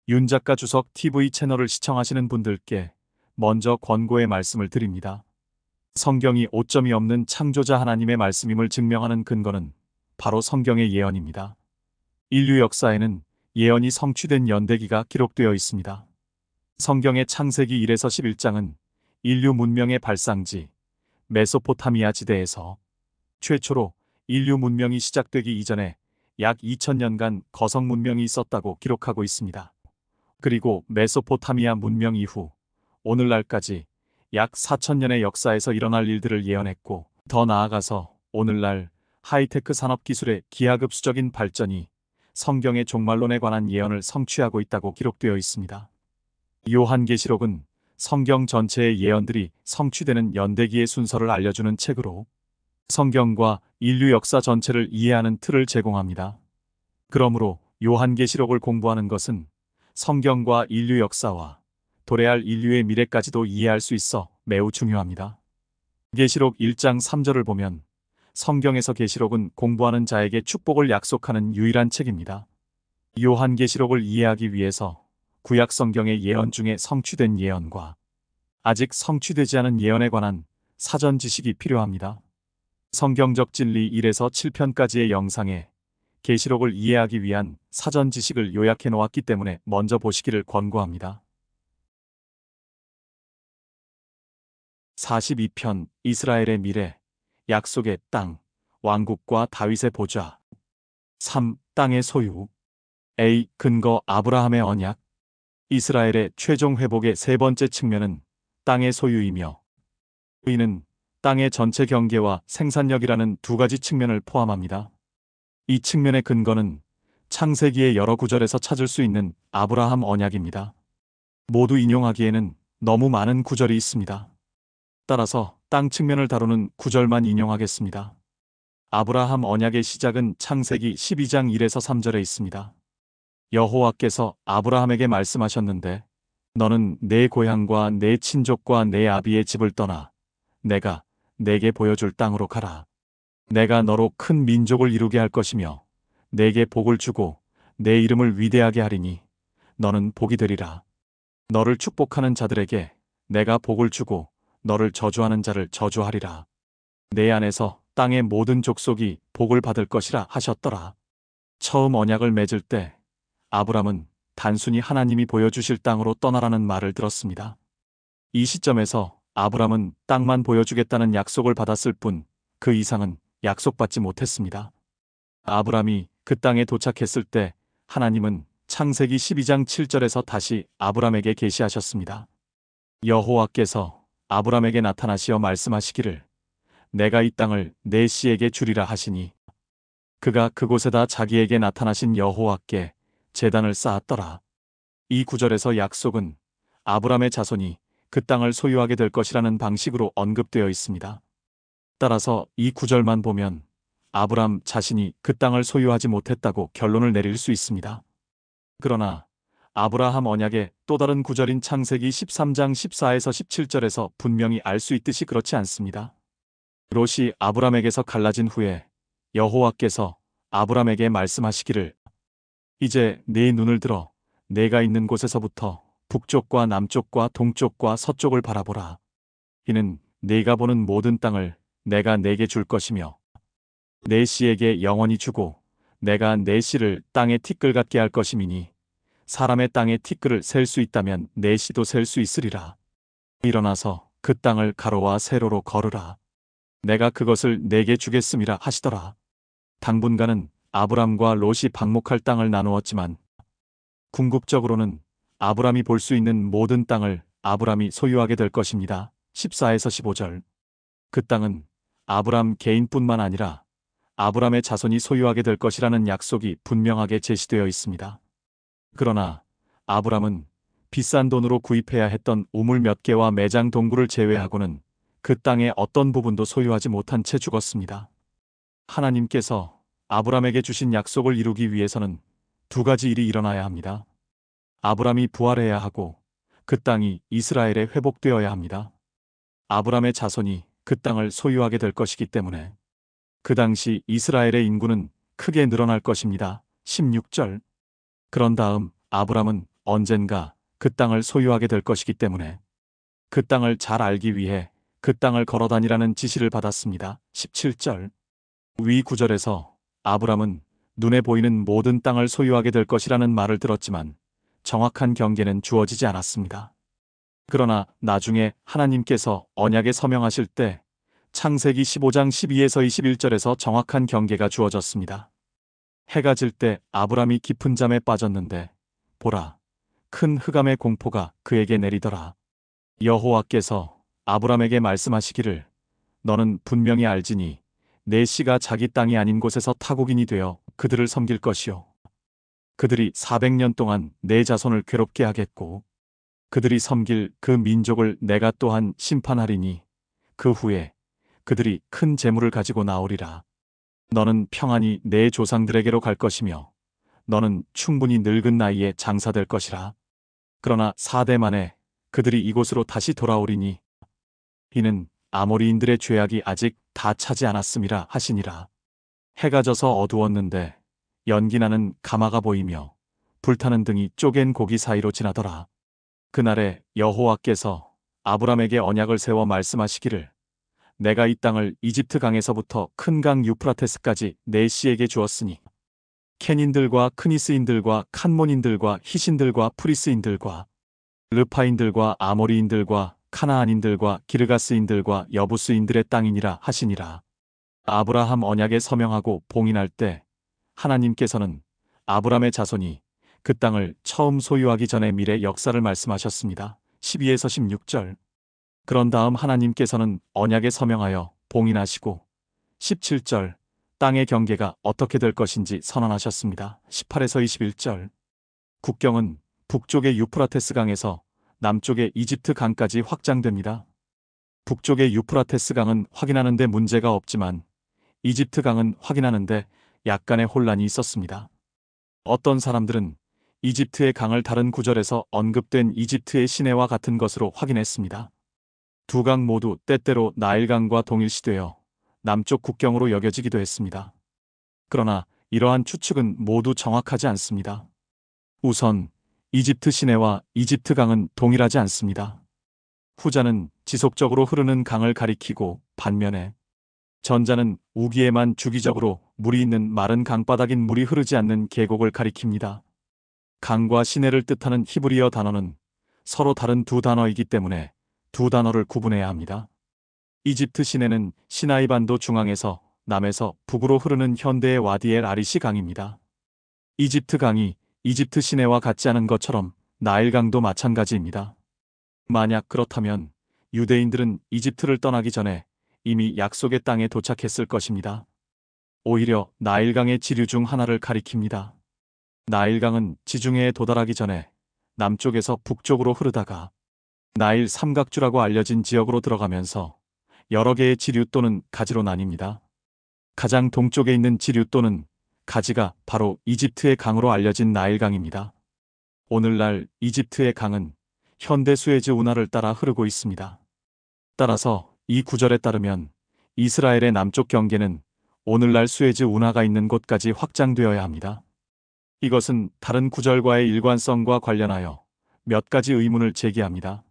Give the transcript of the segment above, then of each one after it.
윤작가 주석 TV 채널을 시청하시는 분들께 먼저 권고의 말씀을 드립니다. 성경이 오점이 없는 창조자 하나님의 말씀임을 증명하는 근거는 바로 성경의 예언입니다. 인류 역사에는 예언이 성취된 연대기가 기록되어 있습니다. 성경의 창세기 1에서 11장은 인류 문명의 발상지 메소포타미아 지대에서 최초로 인류 문명이 시작되기 이전에 약 2000년간 거성 문명이 있었다고 기록하고 있습니다. 그리고 메소포타미아 문명 이후 오늘날까지 약 4000년의 역사에서 일어날 일들을 예언했고, 더 나아가서 오늘날 하이테크 산업 기술의 기하급수적인 발전이 성경의 종말론에 관한 예언을 성취하고 있다고 기록되어 있습니다. 요한계시록은 성경 전체의 예언들이 성취되는 연대기의 순서를 알려주는 책으로 성경과 인류 역사 전체를 이해하는 틀을 제공합니다. 그러므로 요한계시록을 공부하는 것은 성경과 인류 역사와 도래할 인류의 미래까지도 이해할 수 있어 매우 중요합니다. 계시록 1장 3절을 보면 성경에서 계시록은 공부하는 자에게 축복을 약속하는 유일한 책입니다. 요한계시록을 이해하기 위해서 구약 성경의 예언 중에 성취된 예언과 아직 성취되지 않은 예언에 관한 사전 지식이 필요합니다. 성경적 진리 1에서 7편까지의 영상에 계시록을 이해하기 위한 사전 지식을 요약해 놓았기 때문에 먼저 보시기를 권고합니다. 42편 이스라엘의 미래, 약속의 땅, 왕국과 다윗의 보좌. 3. 땅의 소유. A. 근거 아브라함의 언약. 이스라엘의 최종 회복의 세 번째 측면은 땅의 소유이며, 이는 땅의 전체 경계와 생산력이라는 두 가지 측면을 포함합니다. 이 측면의 근거는 창세기의 여러 구절에서 찾을 수 있는 아브라함 언약입니다. 모두 인용하기에는 너무 많은 구절이 있습니다. 따라서 땅 측면을 다루는 구절만 인용하겠습니다. 아브라함 언약의 시작은 창세기 12장 1에서 3절에 있습니다. 여호와께서 아브라함에게 말씀하셨는데, 너는 내 고향과 내 친족과 내 아비의 집을 떠나 내가 내게 보여줄 땅으로 가라. 내가 너로 큰 민족을 이루게 할 것이며 내게 복을 주고 내 이름을 위대하게 하리니 너는 복이 되리라. 너를 축복하는 자들에게 내가 복을 주고 너를 저주하는 자를 저주하리라. 내 안에서 땅의 모든 족속이 복을 받을 것이라 하셨더라. 처음 언약을 맺을 때 아브람은 단순히 하나님이 보여주실 땅으로 떠나라는 말을 들었습니다. 이 시점에서 아브람은 땅만 보여주겠다는 약속을 받았을 뿐 그 이상은 약속받지 못했습니다. 아브람이 그 땅에 도착했을 때 하나님은 창세기 12장 7절에서 다시 아브람에게 계시하셨습니다. 여호와께서 아브람에게 나타나시어 말씀하시기를 내가 이 땅을 내 씨에게 주리라 하시니, 그가 그곳에다 자기에게 나타나신 여호와께 제단을 쌓았더라. 이 구절에서 약속은 아브람의 자손이 그 땅을 소유하게 될 것이라는 방식으로 언급되어 있습니다. 따라서 이 구절만 보면 아브람 자신이 그 땅을 소유하지 못했다고 결론을 내릴 수 있습니다. 그러나 아브라함 언약의 또 다른 구절인 창세기 13장 14에서 17절에서 분명히 알 수 있듯이 그렇지 않습니다. 롯이 아브람에게서 갈라진 후에 여호와께서 아브람에게 말씀하시기를 이제 네 눈을 들어 내가 있는 곳에서부터 북쪽과 남쪽과 동쪽과 서쪽을 바라보라. 이는 네가 보는 모든 땅을 내가 내게 줄 것이며 내 씨에게 영원히 주고 내가 내 씨를 땅의 티끌 같게 할 것임이니 사람의 땅의 티끌을 셀 수 있다면 내 씨도 셀 수 있으리라. 일어나서 그 땅을 가로와 세로로 걸으라. 내가 그것을 내게 주겠음이라 하시더라. 당분간은 아브람과 롯이 방목할 땅을 나누었지만 궁극적으로는 아브람이 볼 수 있는 모든 땅을 아브람이 소유하게 될 것입니다. 14에서 15절. 그 땅은 아브람 개인뿐만 아니라 아브람의 자손이 소유하게 될 것이라는 약속이 분명하게 제시되어 있습니다. 그러나 아브람은 비싼 돈으로 구입해야 했던 우물 몇 개와 매장 동굴을 제외하고는 그 땅의 어떤 부분도 소유하지 못한 채 죽었습니다. 하나님께서 아브람에게 주신 약속을 이루기 위해서는 두 가지 일이 일어나야 합니다. 아브람이 부활해야 하고 그 땅이 이스라엘에 회복되어야 합니다. 아브람의 자손이 그 땅을 소유하게 될 것이기 때문에 그 당시 이스라엘의 인구는 크게 늘어날 것입니다. 16절. 그런 다음 아브람은 언젠가 그 땅을 소유하게 될 것이기 때문에 그 땅을 잘 알기 위해 그 땅을 걸어다니라는 지시를 받았습니다. 17절. 위 구절에서 아브람은 눈에 보이는 모든 땅을 소유하게 될 것이라는 말을 들었지만 정확한 경계는 주어지지 않았습니다. 그러나 나중에 하나님께서 언약에 서명하실 때 창세기 15장 12에서 21절에서 정확한 경계가 주어졌습니다. 해가 질 때 아브람이 깊은 잠에 빠졌는데 보라, 큰 흑암의 공포가 그에게 내리더라. 여호와께서 아브람에게 말씀하시기를 너는 분명히 알지니 내 씨가 자기 땅이 아닌 곳에서 타국인이 되어 그들을 섬길 것이요. 그들이 400년 동안 내 자손을 괴롭게 하겠고 그들이 섬길 그 민족을 내가 또한 심판하리니 그 후에 그들이 큰 재물을 가지고 나오리라. 너는 평안히 내 조상들에게로 갈 것이며 너는 충분히 늙은 나이에 장사될 것이라. 그러나 4대 만에 그들이 이곳으로 다시 돌아오리니 이는 아모리인들의 죄악이 아직 다 차지 않았음이라 하시니라. 해가 져서 어두웠는데 연기나는 가마가 보이며 불타는 등이 쪼갠 고기 사이로 지나더라. 그날에 여호와께서 아브람에게 언약을 세워 말씀하시기를 내가 이 땅을 이집트 강에서부터 큰 강 유프라테스까지 내 씨에게 주었으니 켄인들과 크니스인들과 칸몬인들과 히신들과 프리스인들과 르파인들과 아모리인들과 카나안인들과 기르가스인들과 여부스인들의 땅이니라 하시니라. 아브라함 언약에 서명하고 봉인할 때 하나님께서는 아브람의 자손이 그 땅을 처음 소유하기 전에 미래 역사를 말씀하셨습니다. 12에서 16절. 그런 다음 하나님께서는 언약에 서명하여 봉인하시고 17절 땅의 경계가 어떻게 될 것인지 선언하셨습니다. 18에서 21절. 국경은 북쪽의 유프라테스 강에서 남쪽의 이집트 강까지 확장됩니다. 북쪽의 유프라테스 강은 확인하는 데 문제가 없지만 이집트 강은 확인하는데 약간의 혼란이 있었습니다. 어떤 사람들은 이집트의 강을 다른 구절에서 언급된 이집트의 시내와 같은 것으로 확인했습니다. 두 강 모두 때때로 나일강과 동일시되어 남쪽 국경으로 여겨지기도 했습니다. 그러나 이러한 추측은 모두 정확하지 않습니다. 우선 이집트 시내와 이집트 강은 동일하지 않습니다. 후자는 지속적으로 흐르는 강을 가리키고 반면에 전자는 우기에만 주기적으로 물이 있는 마른 강바닥인 물이 흐르지 않는 계곡을 가리킵니다. 강과 시내를 뜻하는 히브리어 단어는 서로 다른 두 단어이기 때문에 두 단어를 구분해야 합니다. 이집트 시내는 시나이 반도 중앙에서 남에서 북으로 흐르는 현대의 와디엘 아리시 강입니다. 이집트 강이 이집트 시내와 같지 않은 것처럼 나일강도 마찬가지입니다. 만약 그렇다면 유대인들은 이집트를 떠나기 전에 이미 약속의 땅에 도착했을 것입니다. 오히려 나일강의 지류 중 하나를 가리킵니다. 나일강은 지중해에 도달하기 전에 남쪽에서 북쪽으로 흐르다가 나일 삼각주라고 알려진 지역으로 들어가면서 여러 개의 지류 또는 가지로 나뉩니다. 가장 동쪽에 있는 지류 또는 가지가 바로 이집트의 강으로 알려진 나일강입니다. 오늘날 이집트의 강은 현대 수에즈 운하를 따라 흐르고 있습니다. 따라서 이 구절에 따르면 이스라엘의 남쪽 경계는 오늘날 수에즈 운하가 있는 곳까지 확장되어야 합니다. 이것은 다른 구절과의 일관성과 관련하여 몇 가지 의문을 제기합니다.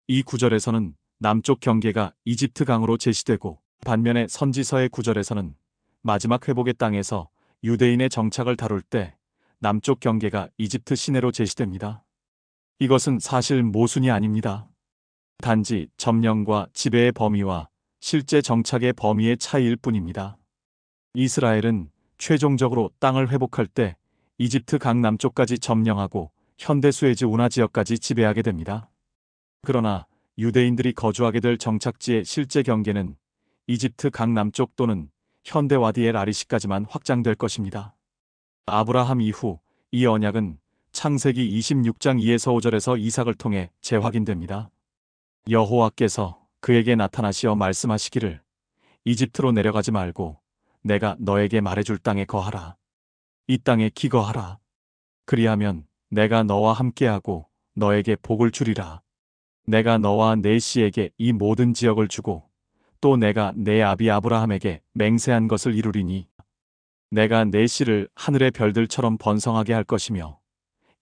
이 구절에서는 남쪽 경계가 이집트 강으로 제시되고 반면에 선지서의 구절에서는 마지막 회복의 땅에서 유대인의 정착을 다룰 때 남쪽 경계가 이집트 시내로 제시됩니다. 이것은 사실 모순이 아닙니다. 단지 점령과 지배의 범위와 실제 정착의 범위의 차이일 뿐입니다. 이스라엘은 최종적으로 땅을 회복할 때 이집트 강 남쪽까지 점령하고 현대 수에즈 운하 지역까지 지배하게 됩니다. 그러나 유대인들이 거주하게 될 정착지의 실제 경계는 이집트 강 남쪽 또는 현대 와디엘 아리시까지만 확장될 것입니다. 아브라함 이후 이 언약은 창세기 26장 2에서 5절에서 이삭을 통해 재확인됩니다. 여호와께서 그에게 나타나시어 말씀하시기를 이집트로 내려가지 말고 내가 너에게 말해줄 땅에 거하라. 이 땅에 기거하라. 그리하면 내가 너와 함께하고 너에게 복을 주리라. 내가 너와 내 씨에게 이 모든 지역을 주고 또 내가 내 아비 아브라함에게 맹세한 것을 이루리니 내가 내 씨를 하늘의 별들처럼 번성하게 할 것이며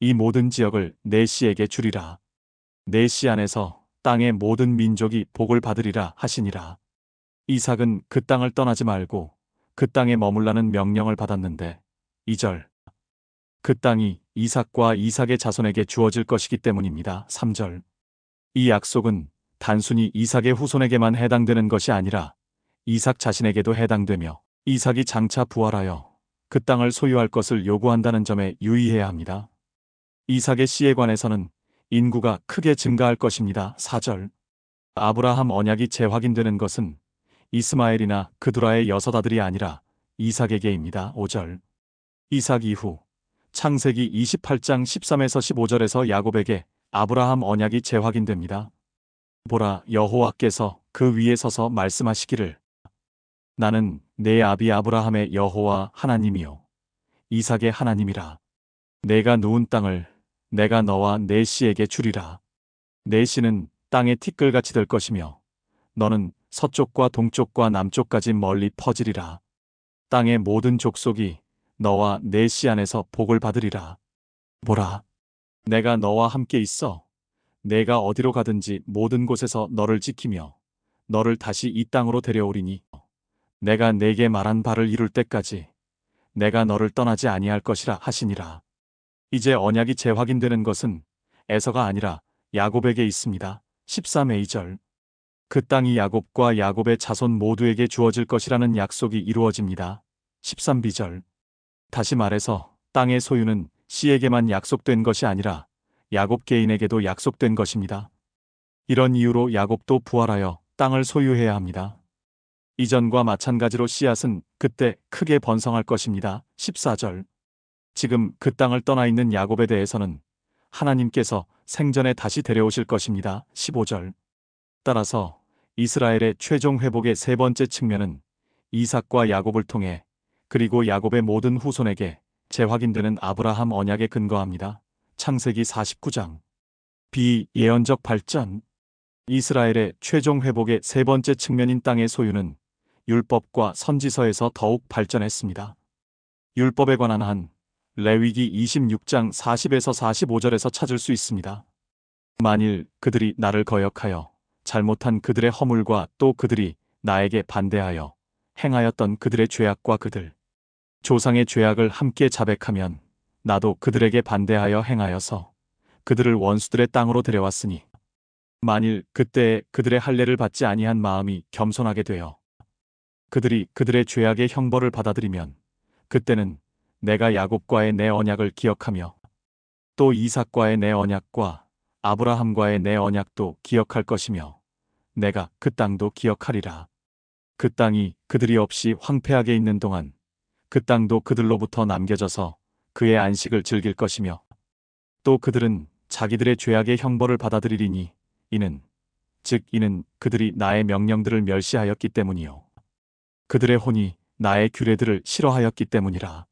이 모든 지역을 내 씨에게 주리라. 내 씨 안에서 땅의 모든 민족이 복을 받으리라 하시니라. 이삭은 그 땅을 떠나지 말고 그 땅에 머물라는 명령을 받았는데 2절. 그 땅이 이삭과 이삭의 자손에게 주어질 것이기 때문입니다. 3절. 이 약속은 단순히 이삭의 후손에게만 해당되는 것이 아니라 이삭 자신에게도 해당되며 이삭이 장차 부활하여 그 땅을 소유할 것을 요구한다는 점에 유의해야 합니다. 이삭의 씨에 관해서는 인구가 크게 증가할 것입니다. 4절. 아브라함 언약이 재확인되는 것은 이스마엘이나 그두라의 6 아들이 아니라 이삭에게입니다. 5절. 이삭 이후 창세기 28장 13에서 15절에서 야곱에게 아브라함 언약이 재확인됩니다. 보라, 여호와께서 그 위에 서서 말씀하시기를 나는 내 아비 아브라함의 여호와 하나님이요 이삭의 하나님이라. 내가 누운 땅을 내가 너와 내 씨에게 주리라. 내 씨는 땅의 티끌같이 될 것이며 너는 서쪽과 동쪽과 남쪽까지 멀리 퍼지리라. 땅의 모든 족속이 너와 내 씨 안에서 복을 받으리라. 보라, 내가 너와 함께 있어 내가 어디로 가든지 모든 곳에서 너를 지키며 너를 다시 이 땅으로 데려오리니 내가 내게 말한 바를 이룰 때까지 내가 너를 떠나지 아니할 것이라 하시니라. 이제 언약이 재확인되는 것은 에서가 아니라 야곱에게 있습니다. 13a 절. 그 땅이 야곱과 야곱의 자손 모두에게 주어질 것이라는 약속이 이루어집니다. 13b절. 다시 말해서 땅의 소유는 씨에게만 약속된 것이 아니라 야곱 개인에게도 약속된 것입니다. 이런 이유로 야곱도 부활하여 땅을 소유해야 합니다. 이전과 마찬가지로 씨앗은 그때 크게 번성할 것입니다. 14절. 지금 그 땅을 떠나 있는 야곱에 대해서는 하나님께서 생전에 다시 데려오실 것입니다. 15절. 따라서 이스라엘의 최종 회복의 세 번째 측면은 이삭과 야곱을 통해 그리고 야곱의 모든 후손에게 재확인되는 아브라함 언약에 근거합니다. 창세기 49장. 비예언적 발전. 이스라엘의 최종 회복의 세 번째 측면인 땅의 소유는 율법과 선지서에서 더욱 발전했습니다. 율법에 관한 한 레위기 26장 40에서 45절에서 찾을 수 있습니다. 만일 그들이 나를 거역하여 잘못한 그들의 허물과 또 그들이 나에게 반대하여 행하였던 그들의 죄악과 그들 조상의 죄악을 함께 자백하면 나도 그들에게 반대하여 행하여서 그들을 원수들의 땅으로 데려왔으니 만일 그때에 그들의 할례를 받지 아니한 마음이 겸손하게 되어 그들이 그들의 죄악의 형벌을 받아들이면 그때는 내가 야곱과의 내 언약을 기억하며 또 이삭과의 내 언약과 아브라함과의 내 언약도 기억할 것이며 내가 그 땅도 기억하리라. 그 땅이 그들이 없이 황폐하게 있는 동안 그 땅도 그들로부터 남겨져서 그의 안식을 즐길 것이며 또 그들은 자기들의 죄악의 형벌을 받아들이리니 이는 그들이 나의 명령들을 멸시하였기 때문이요 그들의 혼이 나의 규례들을 싫어하였기 때문이라.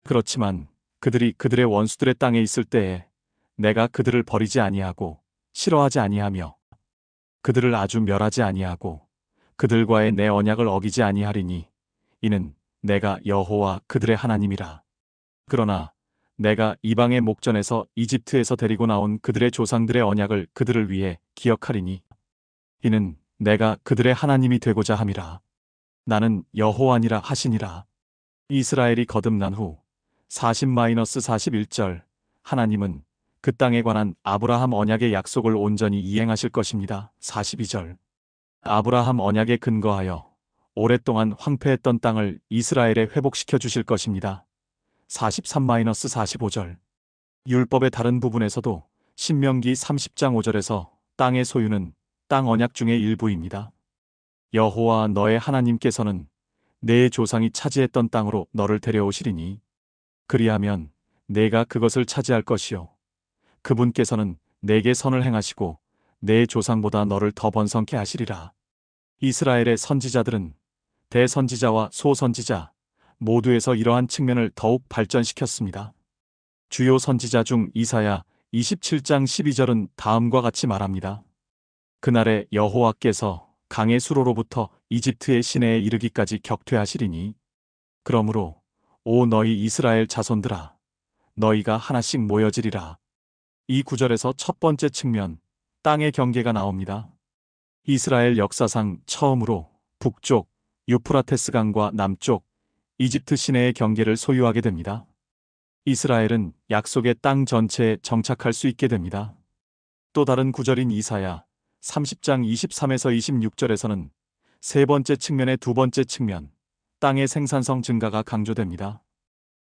그렇지만 그들이 그들의 원수들의 땅에 있을 때에 내가 그들을 버리지 아니하고 싫어하지 아니하며 그들을 아주 멸하지 아니하고 그들과의 내 언약을 어기지 아니하리니 이는 내가 여호와 그들의 하나님이라. 그러나 내가 이방의 목전에서 이집트에서 데리고 나온 그들의 조상들의 언약을 그들을 위해 기억하리니 이는 내가 그들의 하나님이 되고자 함이라. 나는 여호와니라 하시니라. 이스라엘이 거듭난 후 40-41절 하나님은 그 땅에 관한 아브라함 언약의 약속을 온전히 이행하실 것입니다. 42절. 아브라함 언약에 근거하여 오랫동안 황폐했던 땅을 이스라엘에 회복시켜 주실 것입니다. 43-45절. 율법의 다른 부분에서도 신명기 30장 5절에서 땅의 소유는 땅 언약 중의 일부입니다. 여호와 너의 하나님께서는 내 조상이 차지했던 땅으로 너를 데려오시리니 그리하면 내가 그것을 차지할 것이요 그분께서는 내게 선을 행하시고 내 조상보다 너를 더 번성케 하시리라. 이스라엘의 선지자들은 대선지자와 소선지자 모두에서 이러한 측면을 더욱 발전시켰습니다. 주요 선지자 중 이사야 27장 12절은 다음과 같이 말합니다. 그날에 여호와께서 강의 수로로부터 이집트의 시내에 이르기까지 격퇴하시리니 그러므로 오 너희 이스라엘 자손들아 너희가 하나씩 모여지리라. 이 구절에서 첫 번째 측면, 땅의 경계가 나옵니다. 이스라엘 역사상 처음으로 북쪽 유프라테스 강과 남쪽 이집트 시내의 경계를 소유하게 됩니다. 이스라엘은 약속의 땅 전체에 정착할 수 있게 됩니다. 또 다른 구절인 이사야 30장 23에서 26절에서는 세 번째 측면의 두 번째 측면, 땅의 생산성 증가가 강조됩니다.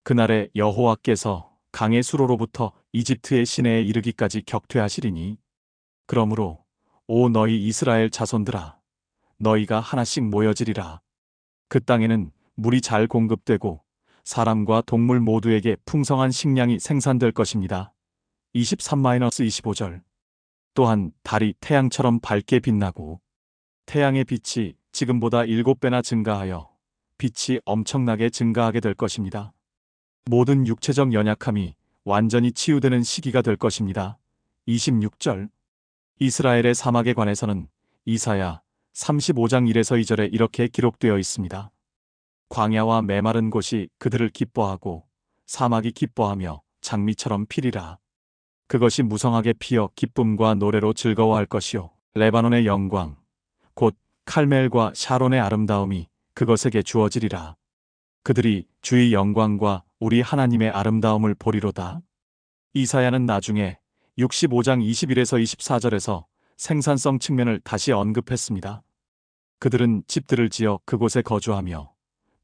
그날에 여호와께서 강의 수로로부터 이집트의 시내에 이르기까지 격퇴하시리니 그러므로 오 너희 이스라엘 자손들아 너희가 하나씩 모여지리라. 그 땅에는 물이 잘 공급되고 사람과 동물 모두에게 풍성한 식량이 생산될 것입니다. 23-25절. 또한 달이 태양처럼 밝게 빛나고 태양의 빛이 지금보다 7배나 증가하여 빛이 엄청나게 증가하게 될 것입니다. 모든 육체적 연약함이 완전히 치유되는 시기가 될 것입니다. 26절. 이스라엘의 사막에 관해서는 이사야 35장 1에서 2절에 이렇게 기록되어 있습니다. 광야와 메마른 곳이 그들을 기뻐하고 사막이 기뻐하며 장미처럼 피리라. 그것이 무성하게 피어 기쁨과 노래로 즐거워할 것이요 레바논의 영광 곧 칼멜과 샤론의 아름다움이 그것에게 주어지리라. 그들이 주의 영광과 우리 하나님의 아름다움을 보리로다. 이사야는 나중에 65장 21에서 24절에서 생산성 측면을 다시 언급했습니다. 그들은 집들을 지어 그곳에 거주하며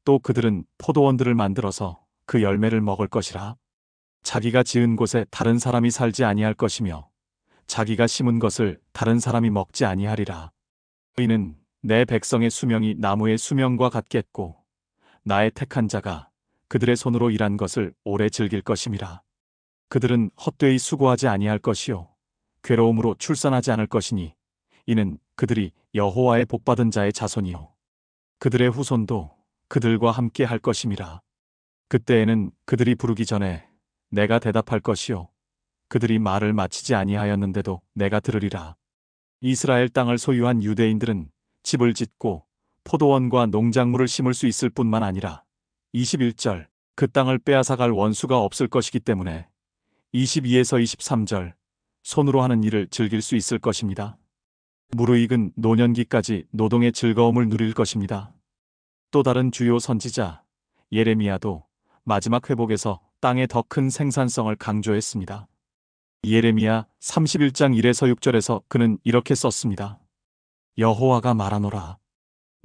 또 그들은 포도원들을 만들어서 그 열매를 먹을 것이라. 자기가 지은 곳에 다른 사람이 살지 아니할 것이며 자기가 심은 것을 다른 사람이 먹지 아니하리라. 이는 내 백성의 수명이 나무의 수명과 같겠고 나의 택한 자가 그들의 손으로 일한 것을 오래 즐길 것임이라. 그들은 헛되이 수고하지 아니할 것이요 괴로움으로 출산하지 않을 것이니 이는 그들이 여호와의 복받은 자의 자손이요 그들의 후손도 그들과 함께 할 것임이라. 그때에는 그들이 부르기 전에 내가 대답할 것이요 그들이 말을 마치지 아니하였는데도 내가 들으리라. 이스라엘 땅을 소유한 유대인들은 집을 짓고 포도원과 농작물을 심을 수 있을 뿐만 아니라 21절 그 땅을 빼앗아갈 원수가 없을 것이기 때문에 22에서 23절 손으로 하는 일을 즐길 수 있을 것입니다. 무르익은 노년기까지 노동의 즐거움을 누릴 것입니다. 또 다른 주요 선지자 예레미야도 마지막 회복에서 땅의 더 큰 생산성을 강조했습니다. 예레미야 31장 1에서 6절에서 그는 이렇게 썼습니다. 여호와가 말하노라.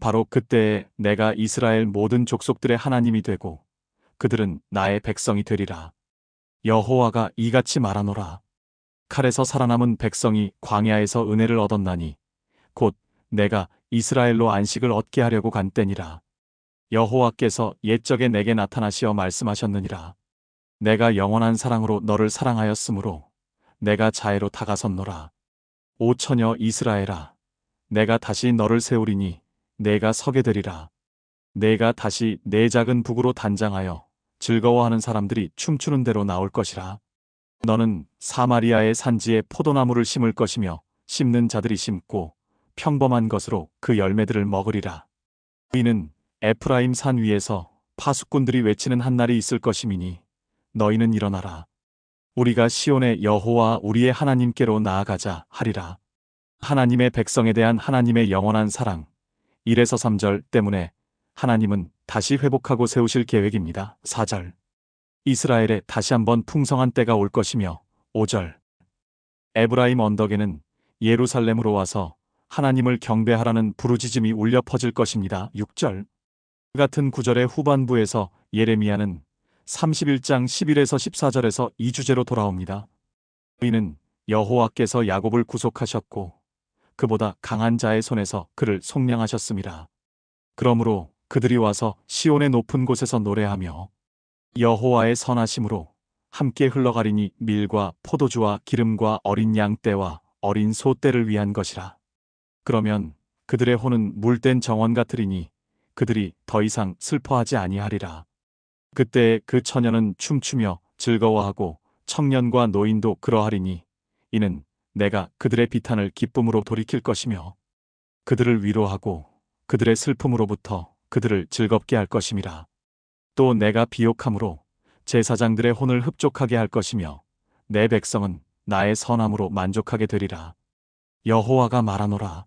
바로 그때에 내가 이스라엘 모든 족속들의 하나님이 되고 그들은 나의 백성이 되리라. 여호와가 이같이 말하노라. 칼에서 살아남은 백성이 광야에서 은혜를 얻었나니 곧 내가 이스라엘로 안식을 얻게 하려고 간 때니라. 여호와께서 옛적에 내게 나타나시어 말씀하셨느니라. 내가 영원한 사랑으로 너를 사랑하였으므로 내가 자애로 다가섰노라. 오 처녀 이스라엘아, 내가 다시 너를 세우리니 내가 서게 되리라. 내가 다시 내 작은 북으로 단장하여 즐거워하는 사람들이 춤추는 대로 나올 것이라. 너는 사마리아의 산지에 포도나무를 심을 것이며 심는 자들이 심고 평범한 것으로 그 열매들을 먹으리라. 이는 에프라임 산 위에서 파수꾼들이 외치는 한 날이 있을 것임이니 너희는 일어나라. 우리가 시온의 여호와 우리의 하나님께로 나아가자 하리라. 하나님의 백성에 대한 하나님의 영원한 사랑 1에서 3절 때문에 하나님은 다시 회복하고 세우실 계획입니다. 4절 이스라엘에 다시 한번 풍성한 때가 올 것이며 5절 에브라임 언덕에는 예루살렘으로 와서 하나님을 경배하라는 부르짖음이 울려 퍼질 것입니다. 6절 같은 구절의 후반부에서 예레미야는 31장 11에서 14절에서 이 주제로 돌아옵니다. 이는 여호와께서 야곱을 구속하셨고 그보다 강한 자의 손에서 그를 속량하셨음이라. 그러므로 그들이 와서 시온의 높은 곳에서 노래하며 여호와의 선하심으로 함께 흘러가리니 밀과 포도주와 기름과 어린 양떼와 어린 소떼를 위한 것이라. 그러면 그들의 혼은 물된 정원 같으리니 그들이 더 이상 슬퍼하지 아니하리라. 그때 그 처녀는 춤추며 즐거워하고 청년과 노인도 그러하리니 이는 내가 그들의 비탄을 기쁨으로 돌이킬 것이며 그들을 위로하고 그들의 슬픔으로부터 그들을 즐겁게 할 것임이라. 또 내가 비옥함으로 제사장들의 혼을 흡족하게 할 것이며 내 백성은 나의 선함으로 만족하게 되리라. 여호와가 말하노라.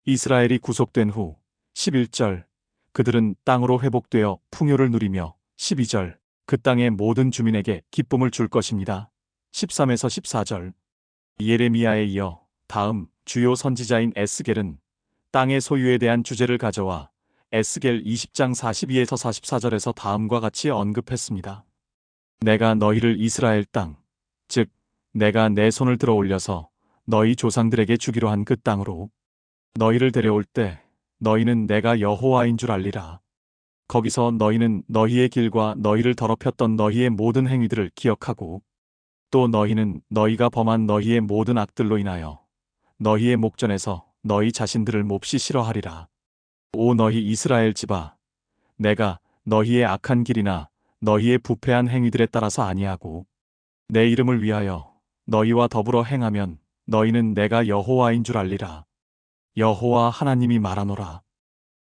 이스라엘이 구속된 후 11절 그들은 땅으로 회복되어 풍요를 누리며 12절 그 땅의 모든 주민에게 기쁨을 줄 것입니다. 13에서 14절 예레미야에 이어 다음 주요 선지자인 에스겔은 땅의 소유에 대한 주제를 가져와 에스겔 20장 42에서 44절에서 다음과 같이 언급했습니다. 내가 너희를 이스라엘 땅, 즉 내가 내 손을 들어 올려서 너희 조상들에게 주기로 한 그 땅으로 너희를 데려올 때 너희는 내가 여호와인 줄 알리라. 거기서 너희는 너희의 길과 너희를 더럽혔던 너희의 모든 행위들을 기억하고 또 너희는 너희가 범한 너희의 모든 악들로 인하여 너희의 목전에서 너희 자신들을 몹시 싫어하리라. 오 너희 이스라엘 집아, 내가 너희의 악한 길이나 너희의 부패한 행위들에 따라서 아니하고 내 이름을 위하여 너희와 더불어 행하면 너희는 내가 여호와인 줄 알리라. 여호와 하나님이 말하노라.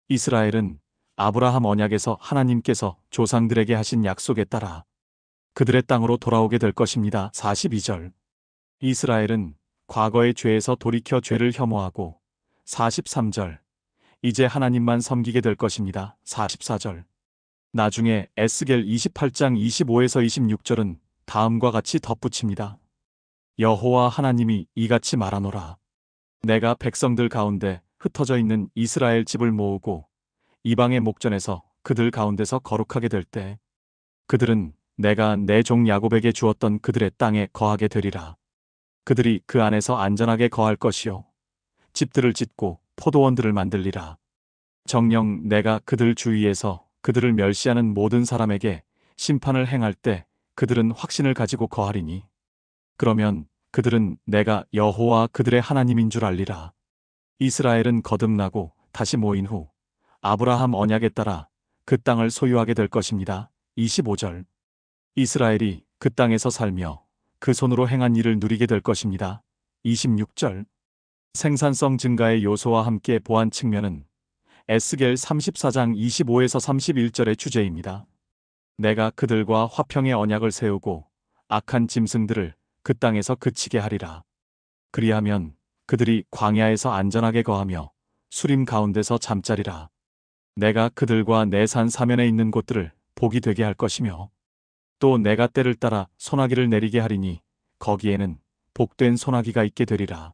이스라엘은 아브라함 언약에서 하나님께서 조상들에게 하신 약속에 따라 그들의 땅으로 돌아오게 될 것입니다. 42절 이스라엘은 과거의 죄에서 돌이켜 죄를 혐오하고 43절 이제 하나님만 섬기게 될 것입니다. 44절 나중에 에스겔 28장 25에서 26절은 다음과 같이 덧붙입니다. 여호와 하나님이 이같이 말하노라. 내가 백성들 가운데 흩어져 있는 이스라엘 집을 모으고 이방의 목전에서 그들 가운데서 거룩하게 될 때 그들은 내가 내 종 야곱에게 주었던 그들의 땅에 거하게 되리라. 그들이 그 안에서 안전하게 거할 것이요 집들을 짓고 포도원들을 만들리라. 정녕 내가 그들 주위에서 그들을 멸시하는 모든 사람에게 심판을 행할 때 그들은 확신을 가지고 거하리니 그러면 그들은 내가 여호와 그들의 하나님인 줄 알리라. 이스라엘은 거듭나고 다시 모인 후 아브라함 언약에 따라 그 땅을 소유하게 될 것입니다. 25절 이스라엘이 그 땅에서 살며 그 손으로 행한 일을 누리게 될 것입니다. 26절 생산성 증가의 요소와 함께 보완 측면은 에스겔 34장 25에서 31절의 주제입니다. 내가 그들과 화평의 언약을 세우고 악한 짐승들을 그 땅에서 그치게 하리라. 그리하면 그들이 광야에서 안전하게 거하며 수림 가운데서 잠자리라. 내가 그들과 내 산 사면에 있는 곳들을 복이 되게 할 것이며 또 내가 때를 따라 소나기를 내리게 하리니 거기에는 복된 소나기가 있게 되리라.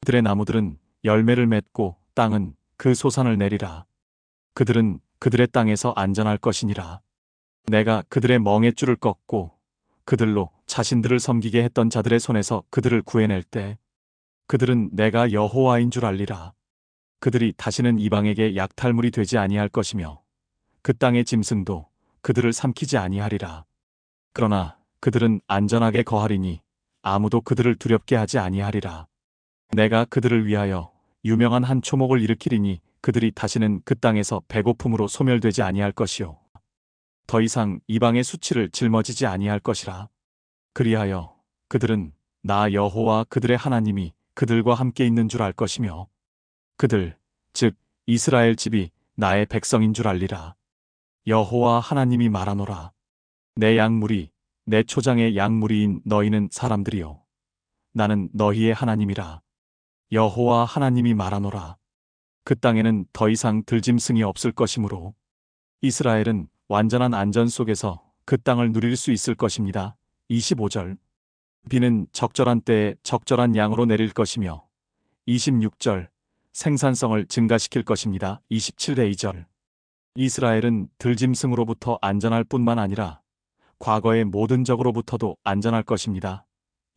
그들의 나무들은 열매를 맺고 땅은 그 소산을 내리라. 그들은 그들의 땅에서 안전할 것이니라. 내가 그들의 멍에줄을 꺾고 그들로 자신들을 섬기게 했던 자들의 손에서 그들을 구해낼 때 그들은 내가 여호와인 줄 알리라. 그들이 다시는 이방에게 약탈물이 되지 아니할 것이며 그 땅의 짐승도 그들을 삼키지 아니하리라. 그러나 그들은 안전하게 거하리니 아무도 그들을 두렵게 하지 아니하리라. 내가 그들을 위하여 유명한 한 초목을 일으키리니 그들이 다시는 그 땅에서 배고픔으로 소멸되지 아니할 것이요 더 이상 이방의 수치를 짊어지지 아니할 것이라. 그리하여 그들은 나 여호와 그들의 하나님이 그들과 함께 있는 줄 알 것이며 그들 즉 이스라엘 집이 나의 백성인 줄 알리라. 여호와 하나님이 말하노라. 내 양무리 내 초장의 양무리인 너희는 사람들이요 나는 너희의 하나님이라. 여호와 하나님이 말하노라. 그 땅에는 더 이상 들짐승이 없을 것이므로 이스라엘은 완전한 안전 속에서 그 땅을 누릴 수 있을 것입니다. 25절 비는 적절한 때에 적절한 양으로 내릴 것이며 26절 생산성을 증가시킬 것입니다. 27대 2절 이스라엘은 들짐승으로부터 안전할 뿐만 아니라 과거의 모든 적으로부터도 안전할 것입니다.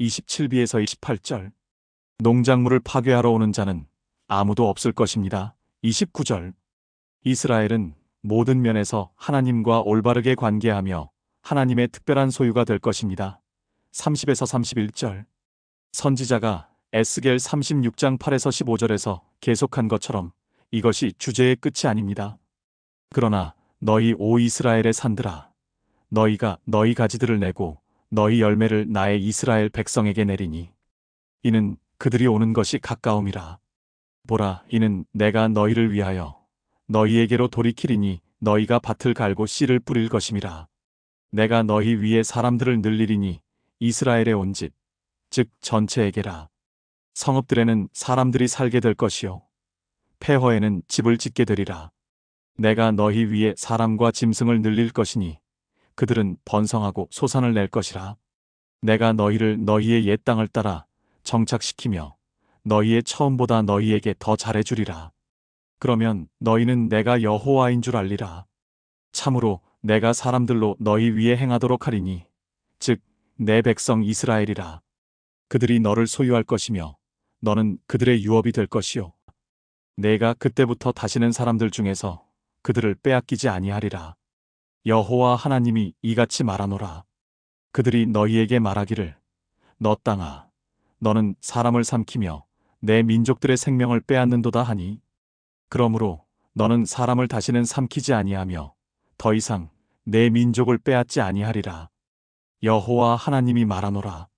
27b에서 28절 농작물을 파괴하러 오는 자는 아무도 없을 것입니다. 29절 이스라엘은 모든 면에서 하나님과 올바르게 관계하며 하나님의 특별한 소유가 될 것입니다. 30에서 31절 선지자가 에스겔 36장 8에서 15절에서 계속한 것처럼 이것이 주제의 끝이 아닙니다. 그러나 너희 오 이스라엘의 산들아 너희가 너희 가지들을 내고 너희 열매를 나의 이스라엘 백성에게 내리니 이는 그들이 오는 것이 가까움이라. 보라 이는 내가 너희를 위하여 너희에게로 돌이키리니 너희가 밭을 갈고 씨를 뿌릴 것임이라. 내가 너희 위에 사람들을 늘리리니 이스라엘의 온 집, 즉 전체에게라. 성읍들에는 사람들이 살게 될 것이요 폐허에는 집을 짓게 되리라. 내가 너희 위에 사람과 짐승을 늘릴 것이니 그들은 번성하고 소산을 낼 것이라. 내가 너희를 너희의 옛 땅을 따라 정착시키며 너희의 처음보다 너희에게 더 잘해주리라. 그러면 너희는 내가 여호와인 줄 알리라. 참으로 내가 사람들로 너희 위에 행하도록 하리니 즉 내 백성 이스라엘이라. 그들이 너를 소유할 것이며 너는 그들의 유업이 될 것이요 내가 그때부터 다시는 사람들 중에서 그들을 빼앗기지 아니하리라. 여호와 하나님이 이같이 말하노라. 그들이 너희에게 말하기를 너 땅아 너는 사람을 삼키며 내 민족들의 생명을 빼앗는도다 하니 그러므로 너는 사람을 다시는 삼키지 아니하며 더 이상 내 민족을 빼앗지 아니하리라. 여호와 하나님이 말하노라.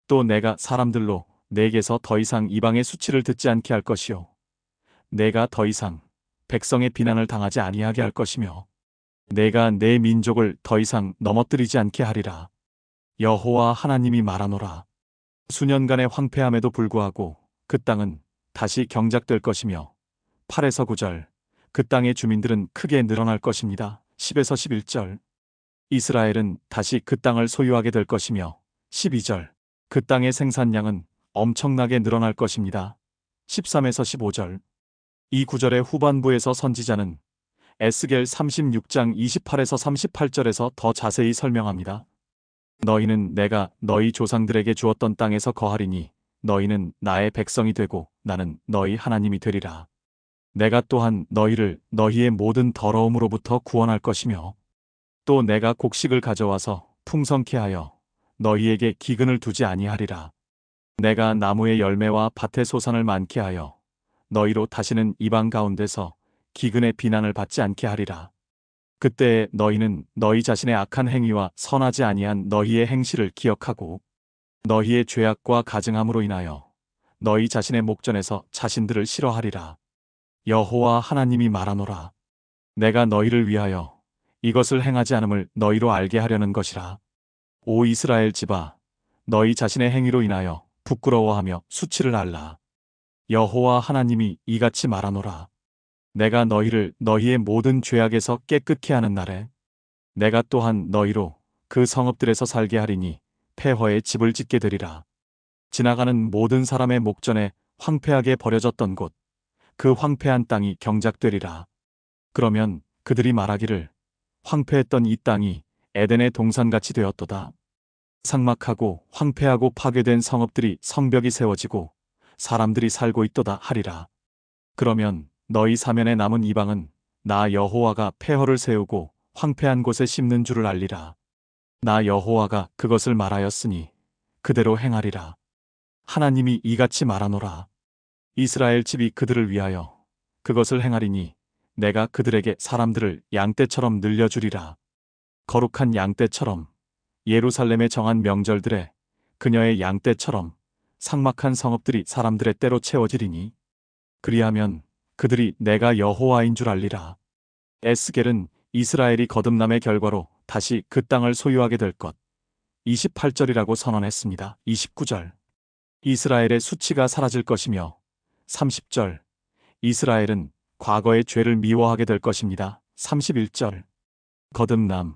또 내가 사람들로 내게서 더 이상 이방의 수치를 듣지 않게 할 것이요 내가 더 이상 백성의 비난을 당하지 아니하게 할 것이며 내가 내 민족을 더 이상 넘어뜨리지 않게 하리라. 여호와 하나님이 말하노라. 수년간의 황폐함에도 불구하고 그 땅은 다시 경작될 것이며 8에서 9절 그 땅의 주민들은 크게 늘어날 것입니다. 10에서 11절 이스라엘은 다시 그 땅을 소유하게 될 것이며 12절 그 땅의 생산량은 엄청나게 늘어날 것입니다. 13에서 15절 이 구절의 후반부에서 선지자는 에스겔 36장 28에서 38절에서 더 자세히 설명합니다. 너희는 내가 너희 조상들에게 주었던 땅에서 거하리니 너희는 나의 백성이 되고 나는 너희 하나님이 되리라. 내가 또한 너희를 너희의 모든 더러움으로부터 구원할 것이며 또 내가 곡식을 가져와서 풍성케 하여 너희에게 기근을 두지 아니하리라. 내가 나무의 열매와 밭의 소산을 많게 하여 너희로 다시는 이방 가운데서 기근의 비난을 받지 않게 하리라. 그때에 너희는 너희 자신의 악한 행위와 선하지 아니한 너희의 행실을 기억하고 너희의 죄악과 가증함으로 인하여 너희 자신의 목전에서 자신들을 싫어하리라. 여호와 하나님이 말하노라. 내가 너희를 위하여 이것을 행하지 않음을 너희로 알게 하려는 것이라. 오 이스라엘 집아 너희 자신의 행위로 인하여 부끄러워하며 수치를 알라. 여호와 하나님이 이같이 말하노라. 내가 너희를 너희의 모든 죄악에서 깨끗게 하는 날에 내가 또한 너희로 그 성읍들에서 살게 하리니 폐허의 집을 짓게 되리라. 지나가는 모든 사람의 목전에 황폐하게 버려졌던 곳 그 황폐한 땅이 경작되리라. 그러면 그들이 말하기를 황폐했던 이 땅이 에덴의 동산같이 되었도다. 삭막하고 황폐하고 파괴된 성읍들이 성벽이 세워지고 사람들이 살고 있도다 하리라. 그러면 너희 사면에 남은 이방은 나 여호와가 폐허를 세우고 황폐한 곳에 심는 줄을 알리라. 나 여호와가 그것을 말하였으니 그대로 행하리라. 하나님이 이같이 말하노라. 이스라엘 집이 그들을 위하여 그것을 행하리니 내가 그들에게 사람들을 양떼처럼 늘려주리라. 거룩한 양떼처럼 예루살렘에 정한 명절들에 그녀의 양떼처럼 삭막한 성읍들이 사람들의 때로 채워지리니 그리하면 그들이 내가 여호와인 줄 알리라. 에스겔은 이스라엘이 거듭남의 결과로 다시 그 땅을 소유하게 될 것 28절이라고 선언했습니다. 29절 이스라엘의 수치가 사라질 것이며 30절 이스라엘은 과거의 죄를 미워하게 될 것입니다. 31절 거듭남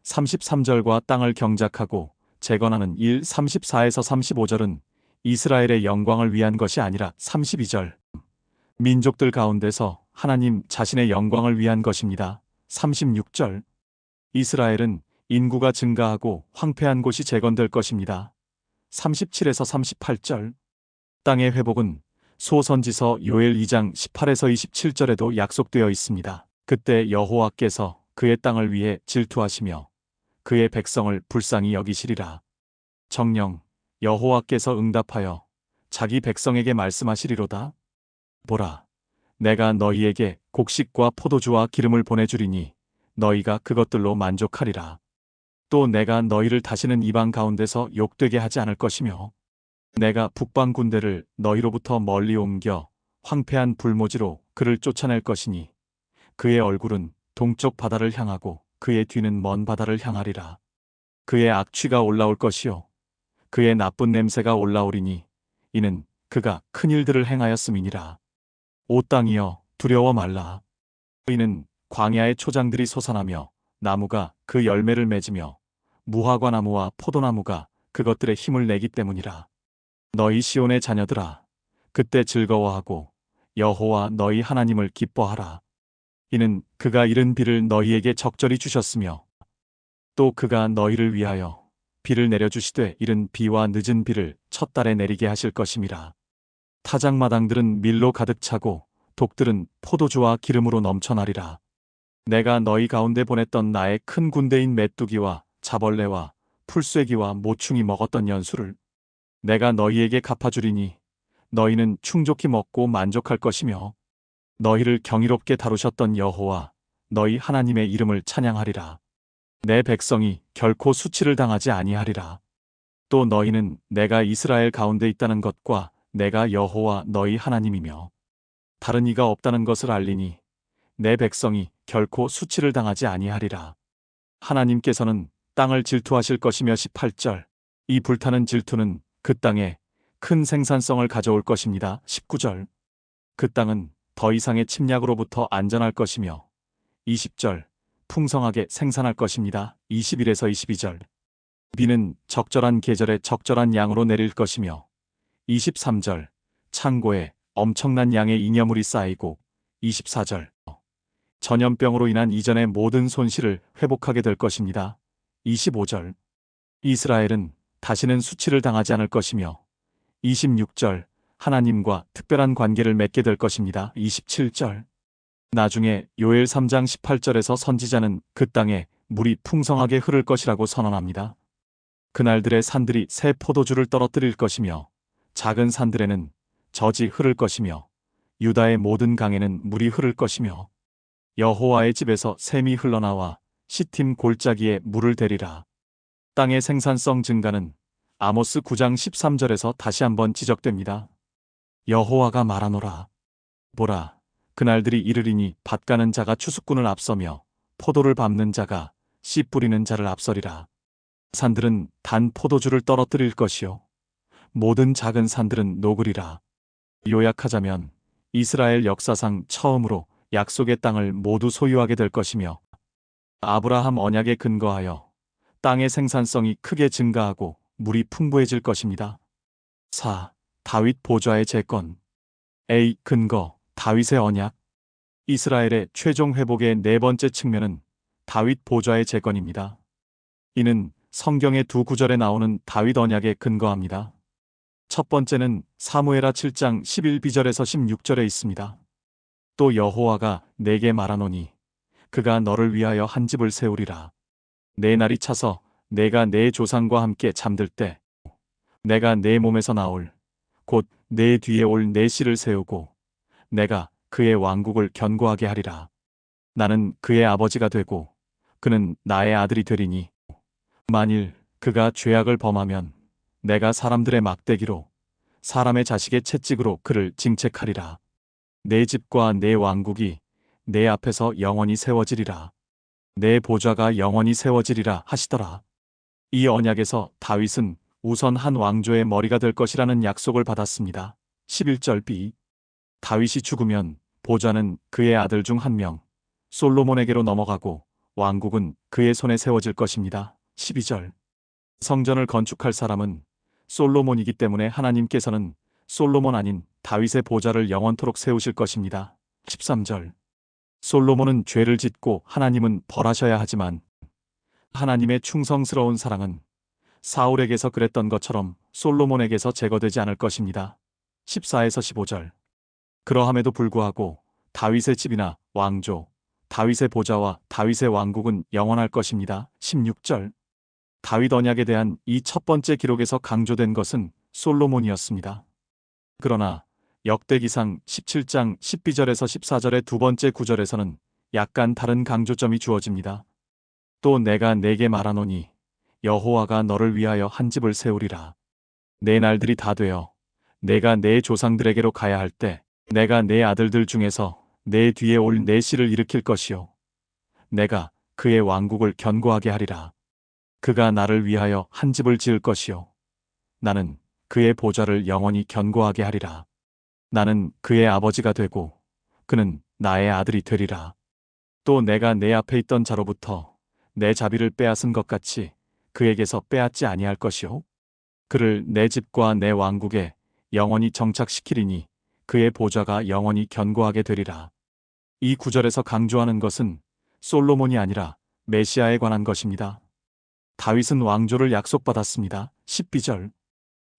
33절과 땅을 경작하고 재건하는 일 34에서 35절은 이스라엘의 영광을 위한 것이 아니라 32절 민족들 가운데서 하나님 자신의 영광을 위한 것입니다. 36절 이스라엘은 인구가 증가하고 황폐한 곳이 재건될 것입니다. 37에서 38절 땅의 회복은 소선지서 요엘 2장 18에서 27절에도 약속되어 있습니다. 그때 여호와께서 그의 땅을 위해 질투하시며 그의 백성을 불쌍히 여기시리라. 정녕 여호와께서 응답하여 자기 백성에게 말씀하시리로다. 보라, 내가 너희에게 곡식과 포도주와 기름을 보내주리니 너희가 그것들로 만족하리라. 또 내가 너희를 다시는 이방 가운데서 욕되게 하지 않을 것이며 내가 북방 군대를 너희로부터 멀리 옮겨 황폐한 불모지로 그를 쫓아낼 것이니 그의 얼굴은 동쪽 바다를 향하고 그의 뒤는 먼 바다를 향하리라. 그의 악취가 올라올 것이요 그의 나쁜 냄새가 올라오리니 이는 그가 큰 일들을 행하였음이니라. 오 땅이여 두려워 말라. 이는 광야의 초장들이 솟아나며 나무가 그 열매를 맺으며 무화과 나무와 포도나무가 그것들의 힘을 내기 때문이라. 너희 시온의 자녀들아 그때 즐거워하고 여호와 너희 하나님을 기뻐하라. 이는 그가 이른 비를 너희에게 적절히 주셨으며 또 그가 너희를 위하여 비를 내려주시되 이른 비와 늦은 비를 첫 달에 내리게 하실 것임이라. 타작마당들은 밀로 가득 차고 독들은 포도주와 기름으로 넘쳐나리라. 내가 너희 가운데 보냈던 나의 큰 군대인 메뚜기와 자벌레와 풀쇠기와 모충이 먹었던 연수를 내가 너희에게 갚아주리니 너희는 충족히 먹고 만족할 것이며 너희를 경이롭게 다루셨던 여호와 너희 하나님의 이름을 찬양하리라. 내 백성이 결코 수치를 당하지 아니하리라. 또 너희는 내가 이스라엘 가운데 있다는 것과 내가 여호와 너희 하나님이며 다른 이가 없다는 것을 알리니 내 백성이 결코 수치를 당하지 아니하리라. 하나님께서는 땅을 질투하실 것이며 18절 이 불타는 질투는 그 땅에 큰 생산성을 가져올 것입니다. 19절 그 땅은 더 이상의 침략으로부터 안전할 것이며 20절 풍성하게 생산할 것입니다. 21에서 22절 비는 적절한 계절에 적절한 양으로 내릴 것이며 23절 창고에 엄청난 양의 잉여물이 쌓이고 24절 전염병으로 인한 이전의 모든 손실을 회복하게 될 것입니다. 25절 이스라엘은 다시는 수치를 당하지 않을 것이며 26절 하나님과 특별한 관계를 맺게 될 것입니다. 27절 나중에 요엘 3장 18절에서 선지자는 그 땅에 물이 풍성하게 흐를 것이라고 선언합니다. 그날들의 산들이 새 포도주를 떨어뜨릴 것이며 작은 산들에는 젖이 흐를 것이며 유다의 모든 강에는 물이 흐를 것이며 여호와의 집에서 샘이 흘러나와 시팀 골짜기에 물을 대리라. 땅의 생산성 증가는 아모스 9장 13절에서 다시 한번 지적됩니다. 여호와가 말하노라. 보라, 그날들이 이르리니 밭 가는 자가 추수꾼을 앞서며 포도를 밟는 자가 씨 뿌리는 자를 앞서리라. 산들은 단 포도주를 떨어뜨릴 것이요 모든 작은 산들은 녹으리라. 요약하자면 이스라엘 역사상 처음으로 약속의 땅을 모두 소유하게 될 것이며 아브라함 언약에 근거하여 땅의 생산성이 크게 증가하고 물이 풍부해질 것입니다. 4. 다윗 보좌의 재건. A. 근거 다윗의 언약. 이스라엘의 최종 회복의 네 번째 측면은 다윗 보좌의 재건입니다. 이는 성경의 두 구절에 나오는 다윗 언약에 근거합니다. 첫 번째는 사무엘하 7장 11비절에서 16절에 있습니다. 또 여호와가 내게 말하노니 그가 너를 위하여 한 집을 세우리라. 내 날이 차서 내가 내 조상과 함께 잠들 때 내가 내 몸에서 나올 곧 내 뒤에 올 내 씨를 세우고 내가 그의 왕국을 견고하게 하리라. 나는 그의 아버지가 되고 그는 나의 아들이 되리니 만일 그가 죄악을 범하면 내가 사람들의 막대기로 사람의 자식의 채찍으로 그를 징책하리라. 내 집과 내 왕국이 내 앞에서 영원히 세워지리라. 내 보좌가 영원히 세워지리라 하시더라. 이 언약에서 다윗은 우선 한 왕조의 머리가 될 것이라는 약속을 받았습니다. 11절 B. 다윗이 죽으면 보좌는 그의 아들 중 한 명, 솔로몬에게로 넘어가고 왕국은 그의 손에 세워질 것입니다. 12절. 성전을 건축할 사람은 솔로몬이기 때문에 하나님께서는 솔로몬 아닌 다윗의 보좌를 영원토록 세우실 것입니다. 13절. 솔로몬은 죄를 짓고 하나님은 벌하셔야 하지만 하나님의 충성스러운 사랑은 사울에게서 그랬던 것처럼 솔로몬에게서 제거되지 않을 것입니다. 14에서 15절. 그러함에도 불구하고 다윗의 집이나 왕조, 다윗의 보좌와 다윗의 왕국은 영원할 것입니다. 16절. 다윗 언약에 대한 이 첫 번째 기록에서 강조된 것은 솔로몬이었습니다. 그러나 역대기상 17장 12절에서 14절의 두 번째 구절에서는 약간 다른 강조점이 주어집니다. 또 내가 내게 말하노니 여호와가 너를 위하여 한 집을 세우리라. 내 날들이 다 되어 내가 내 조상들에게로 가야 할 때 내가 내 아들들 중에서 내 뒤에 올 내 씨를 일으킬 것이요 내가 그의 왕국을 견고하게 하리라. 그가 나를 위하여 한 집을 지을 것이요 나는 그의 보좌를 영원히 견고하게 하리라. 나는 그의 아버지가 되고 그는 나의 아들이 되리라. 또 내가 내 앞에 있던 자로부터 내 자비를 빼앗은 것 같이 그에게서 빼앗지 아니할 것이요 그를 내 집과 내 왕국에 영원히 정착시키리니 그의 보좌가 영원히 견고하게 되리라. 이 구절에서 강조하는 것은 솔로몬이 아니라 메시아에 관한 것입니다. 다윗은 왕조를 약속받았습니다. 12절.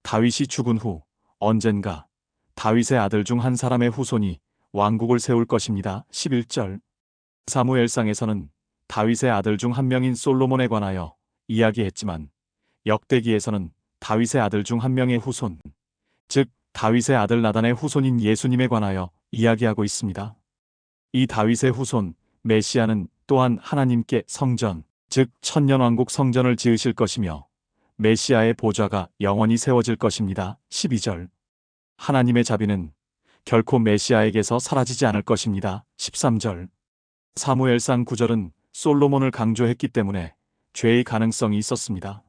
다윗이 죽은 후 언젠가 다윗의 아들 중 한 사람의 후손이 왕국을 세울 것입니다. 11절. 사무엘상에서는 다윗의 아들 중 한 명인 솔로몬에 관하여 이야기했지만 역대기에서는 다윗의 아들 중 한 명의 후손, 즉 다윗의 아들 나단의 후손인 예수님에 관하여 이야기하고 있습니다. 이 다윗의 후손 메시아는 또한 하나님께 성전, 즉 천년왕국 성전을 지으실 것이며 메시아의 보좌가 영원히 세워질 것입니다. 12절. 하나님의 자비는 결코 메시아에게서 사라지지 않을 것입니다. 13절. 사무엘상 9절은 솔로몬을 강조했기 때문에 죄의 가능성이 있었습니다.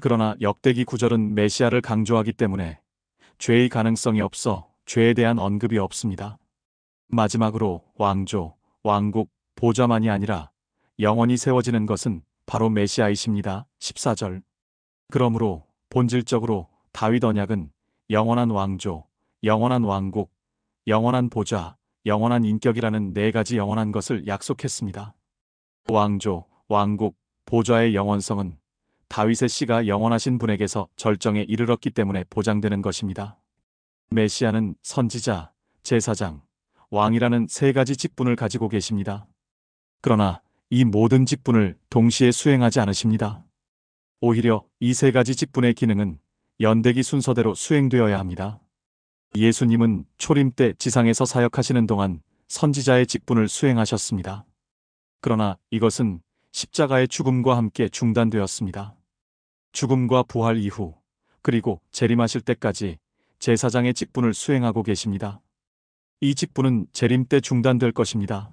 그러나 역대기 9절은 메시아를 강조하기 때문에 죄의 가능성이 없어 죄에 대한 언급이 없습니다. 마지막으로 왕조, 왕국, 보좌만이 아니라 영원히 세워지는 것은 바로 메시아이십니다. 14절. 그러므로 본질적으로 다윗 언약은 영원한 왕조, 영원한 왕국, 영원한 보좌, 영원한 인격이라는 네 가지 영원한 것을 약속했습니다. 왕조, 왕국, 보좌의 영원성은 다윗의 씨가 영원하신 분에게서 절정에 이르렀기 때문에 보장되는 것입니다. 메시아는 선지자, 제사장, 왕이라는 세 가지 직분을 가지고 계십니다. 그러나 이 모든 직분을 동시에 수행하지 않으십니다. 오히려 이 세 가지 직분의 기능은 연대기 순서대로 수행되어야 합니다. 예수님은 초림 때 지상에서 사역하시는 동안 선지자의 직분을 수행하셨습니다. 그러나 이것은 십자가의 죽음과 함께 중단되었습니다. 죽음과 부활 이후 그리고 재림하실 때까지 제사장의 직분을 수행하고 계십니다. 이 직분은 재림 때 중단될 것입니다.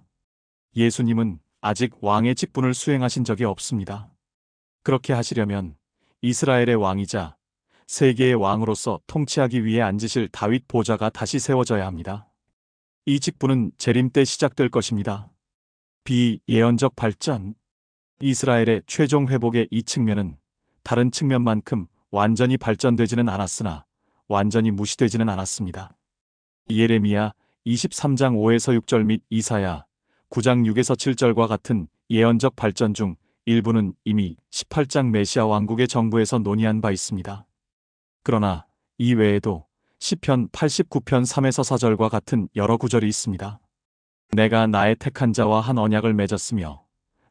예수님은 아직 왕의 직분을 수행하신 적이 없습니다. 그렇게 하시려면 이스라엘의 왕이자 세계의 왕으로서 통치하기 위해 앉으실 다윗 보좌가 다시 세워져야 합니다. 이 직분은 재림 때 시작될 것입니다. 비예언적 발전. 이스라엘의 최종 회복의 이 측면은 다른 측면만큼 완전히 발전되지는 않았으나 완전히 무시되지는 않았습니다. 예레미야 23장 5에서 6절 및 이사야 9장 6에서 7절과 같은 예언적 발전 중 일부는 이미 18장 메시아 왕국의 정부에서 논의한 바 있습니다. 그러나 이 외에도 시편 89편 3에서 4절과 같은 여러 구절이 있습니다. 내가 나의 택한 자와 한 언약을 맺었으며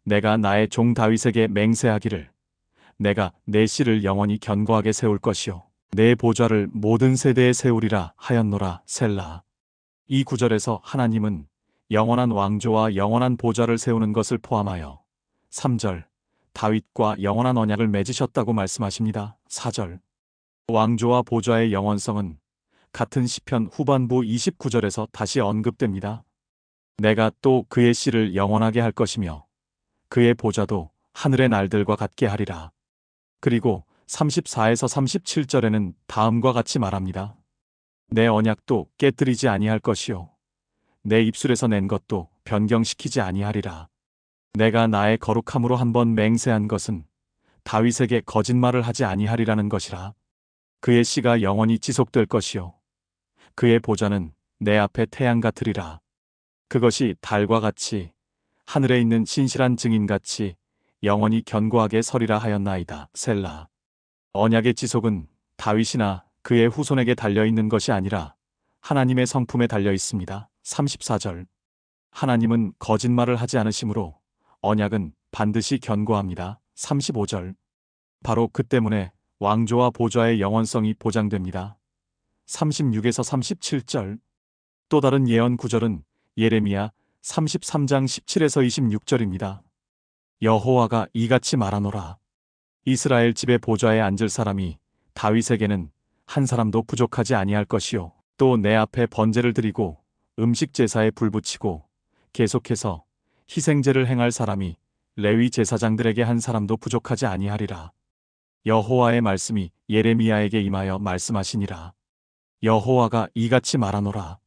내가 나의 종 다윗에게 맹세하기를 내가 내 씨를 영원히 견고하게 세울 것이요 내 보좌를 모든 세대에 세우리라 하였노라. 셀라. 이 구절에서 하나님은 영원한 왕조와 영원한 보좌를 세우는 것을 포함하여 3절 다윗과 영원한 언약을 맺으셨다고 말씀하십니다. 4절 왕조와 보좌의 영원성은 같은 시편 후반부 29절에서 다시 언급됩니다. 내가 또 그의 씨를 영원하게 할 것이며 그의 보좌도 하늘의 날들과 같게 하리라. 그리고 34에서 37절에는 다음과 같이 말합니다. 내 언약도 깨뜨리지 아니할 것이요 내 입술에서 낸 것도 변경시키지 아니하리라. 내가 나의 거룩함으로 한번 맹세한 것은 다윗에게 거짓말을 하지 아니하리라는 것이라. 그의 씨가 영원히 지속될 것이요 그의 보좌는 내 앞에 태양 같으리라. 그것이 달과 같이 하늘에 있는 신실한 증인같이 영원히 견고하게 서리라 하였나이다. 셀라. 언약의 지속은 다윗이나 그의 후손에게 달려있는 것이 아니라 하나님의 성품에 달려 있습니다. 34절 하나님은 거짓말을 하지 않으시므로 언약은 반드시 견고합니다. 35절 바로 그 때문에 왕조와 보좌의 영원성이 보장됩니다. 36에서 37절 또 다른 예언 구절은 예레미야 33장 17에서 26절입니다. 여호와가 이같이 말하노라. 이스라엘 집의 보좌에 앉을 사람이 다윗에게는 한 사람도 부족하지 아니할 것이요 또 내 앞에 번제를 드리고 음식 제사에 불 붙이고 계속해서 희생제를 행할 사람이 레위 제사장들에게 한 사람도 부족하지 아니하리라. 여호와의 말씀이 예레미야에게 임하여 말씀하시니라. 여호와가 이같이 말하노라.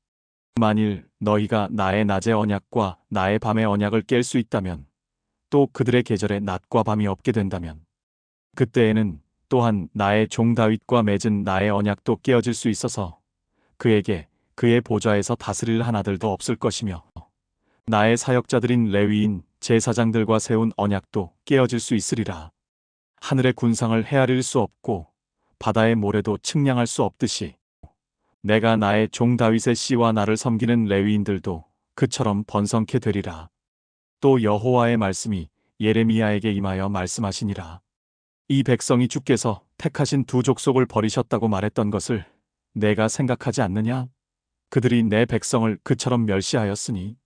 만일 너희가 나의 낮의 언약과 나의 밤의 언약을 깰 수 있다면, 또 그들의 계절에 낮과 밤이 없게 된다면, 그때에는 또한 나의 종 다윗과 맺은 나의 언약도 깨어질 수 있어서 그에게 그의 보좌에서 다스릴 하나들도 없을 것이며, 나의 사역자들인 레위인 제사장들과 세운 언약도 깨어질 수 있으리라. 하늘의 군상을 헤아릴 수 없고 바다의 모래도 측량할 수 없듯이 내가 나의 종 다윗의 씨와 나를 섬기는 레위인들도 그처럼 번성케 되리라. 또 여호와의 말씀이 예레미야에게 임하여 말씀하시니라. 이 백성이 주께서 택하신 두 족속을 버리셨다고 말했던 것을 내가 생각하지 않느냐? 그들이 내 백성을 그처럼 멸시하였으니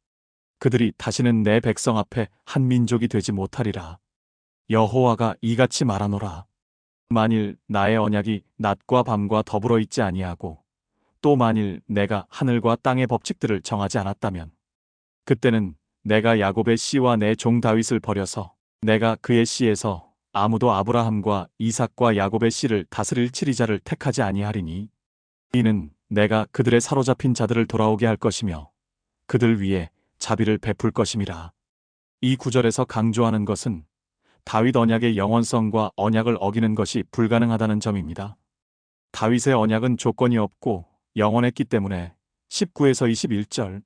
그들이 다시는 내 백성 앞에 한 민족이 되지 못하리라. 여호와가 이같이 말하노라. 만일 나의 언약이 낮과 밤과 더불어 있지 아니하고 또 만일 내가 하늘과 땅의 법칙들을 정하지 않았다면, 그때는 내가 야곱의 씨와 내 종 다윗을 버려서 내가 그의 씨에서 아무도 아브라함과 이삭과 야곱의 씨를 다스릴 치리자를 택하지 아니하리니, 이는 내가 그들의 사로잡힌 자들을 돌아오게 할 것이며 그들 위에 자비를 베풀 것임이라. 이 구절에서 강조하는 것은 다윗 언약의 영원성과 언약을 어기는 것이 불가능하다는 점입니다. 다윗의 언약은 조건이 없고 영원했기 때문에 19에서 21절,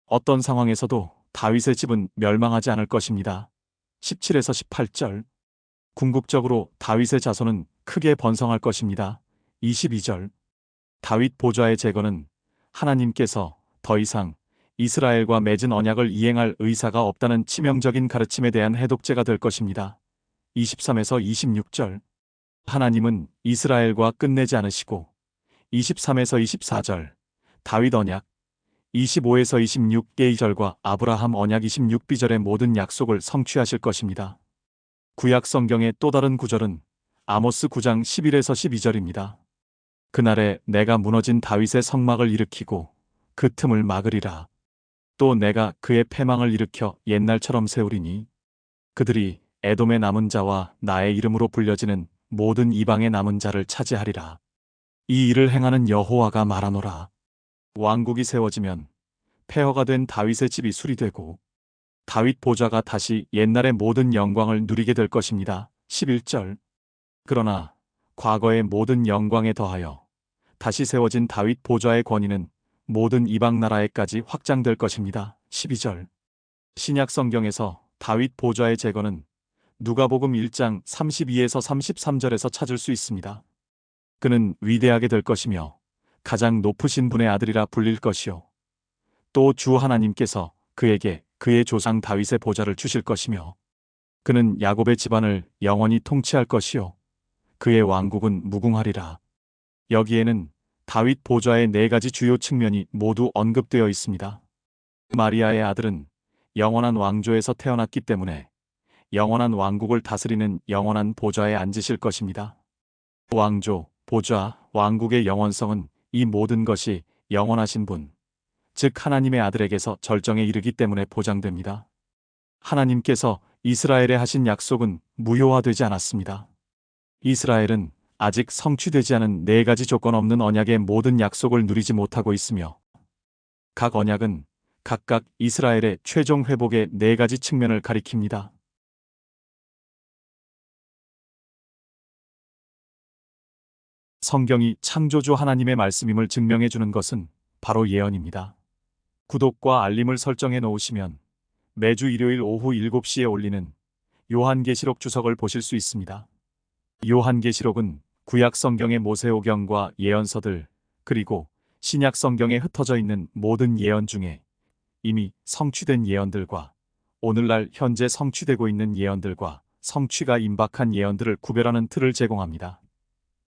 어떤 상황에서도 다윗의 집은 멸망하지 않을 것입니다. 17에서 18절, 궁극적으로 다윗의 자손은 크게 번성할 것입니다. 22절, 다윗 보좌의 제거는 하나님께서 더 이상 이스라엘과 맺은 언약을 이행할 의사가 없다는 치명적인 가르침에 대한 해독제가 될 것입니다. 23에서 26절, 하나님은 이스라엘과 끝내지 않으시고 23에서 24절, 다윗 언약 25에서 26계절과 아브라함 언약 26비절의 모든 약속을 성취하실 것입니다. 구약 성경의 또 다른 구절은 아모스 9장 11에서 12절입니다. 그날에 내가 무너진 다윗의 성막을 일으키고 그 틈을 막으리라. 또 내가 그의 패망을 일으켜 옛날처럼 세우리니 그들이 에돔의 남은 자와 나의 이름으로 불려지는 모든 이방의 남은 자를 차지하리라. 이 일을 행하는 여호와가 말하노라. 왕국이 세워지면 폐허가 된 다윗의 집이 수리되고 다윗 보좌가 다시 옛날의 모든 영광을 누리게 될 것입니다. 11절, 그러나 과거의 모든 영광에 더하여 다시 세워진 다윗 보좌의 권위는 모든 이방 나라에까지 확장될 것입니다. 12절, 신약 성경에서 다윗 보좌의 제거는 누가복음 1장 32에서 33절에서 찾을 수 있습니다. 그는 위대하게 될 것이며 가장 높으신 분의 아들이라 불릴 것이요, 또 주 하나님께서 그에게 그의 조상 다윗의 보좌를 주실 것이며 그는 야곱의 집안을 영원히 통치할 것이요, 그의 왕국은 무궁하리라. 여기에는 다윗 보좌의 네 가지 주요 측면이 모두 언급되어 있습니다. 마리아의 아들은 영원한 왕조에서 태어났기 때문에 영원한 왕국을 다스리는 영원한 보좌에 앉으실 것입니다. 왕조, 보좌, 왕국의 영원성은 이 모든 것이 영원하신 분, 즉 하나님의 아들에게서 절정에 이르기 때문에 보장됩니다. 하나님께서 이스라엘에 하신 약속은 무효화되지 않았습니다. 이스라엘은 아직 성취되지 않은 네 가지 조건 없는 언약의 모든 약속을 누리지 못하고 있으며 각 언약은 각각 이스라엘의 최종 회복의 네 가지 측면을 가리킵니다. 성경이 창조주 하나님의 말씀임을 증명해 주는 것은 바로 예언입니다. 구독과 알림을 설정해 놓으시면 매주 일요일 오후 7시에 올리는 요한계시록 주석을 보실 수 있습니다. 요한계시록은 구약 성경의 모세오경과 예언서들, 그리고 신약 성경에 흩어져 있는 모든 예언 중에 이미 성취된 예언들과 오늘날 현재 성취되고 있는 예언들과 성취가 임박한 예언들을 구별하는 틀을 제공합니다.